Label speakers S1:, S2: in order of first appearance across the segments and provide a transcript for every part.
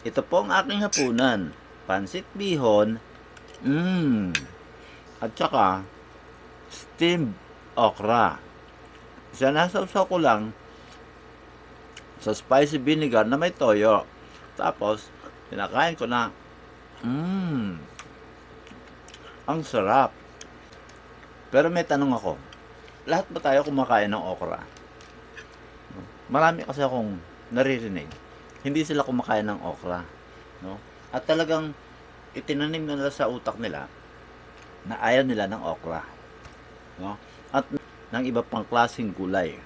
S1: Ito po ang aking hapunan. Pansit bihon, at saka steamed okra. Sinasawsaw ko lang sa spicy vinegar na may toyo. Tapos, pinakain ko na, ang sarap. Pero may tanong ako, lahat ba tayo kumakain ng okra? Marami kasi akong naririnig, hindi sila kumakain ng okra, no? At talagang itinanim nila sa utak nila na ayaw nila ng okra, no? At ng iba pang klaseng gulay.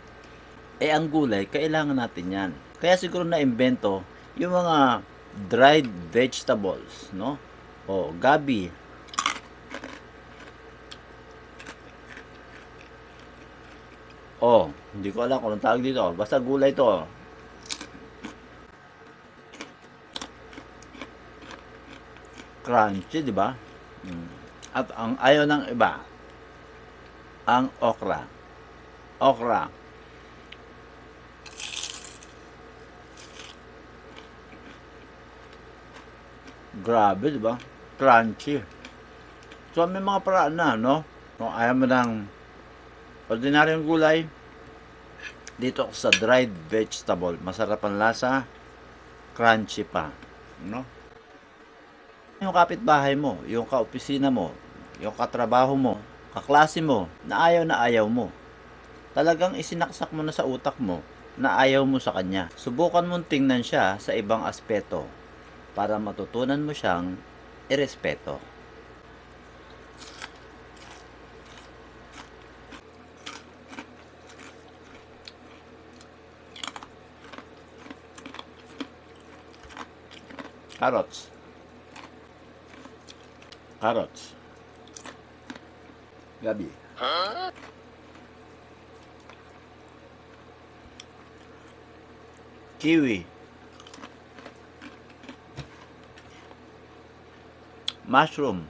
S1: Ang gulay, kailangan natin yan. Kaya siguro na-imbento yung mga dried vegetables, no? O gabi. Hindi ko alam kung anong tawag dito. Basta gulay to. Crunchy, di ba? At ang ayaw ng iba, ang okra. Okra. Grabe, di ba? Crunchy. So, may mga paraan na, no? Kung ayaw mo ng ordinaryong gulay, dito ako sa dried vegetable. Masarap ang lasa, crunchy pa, no? Yung kapitbahay mo, yung kaopisina mo, yung katrabaho mo, kaklase mo, na ayaw mo. Talagang isinaksak mo na sa utak mo na ayaw mo sa kanya. Subukan mong tingnan siya sa ibang aspeto para matutunan mo siyang irespeto. Carrots. Carrots. Gabi. Kiwi. Mushroom.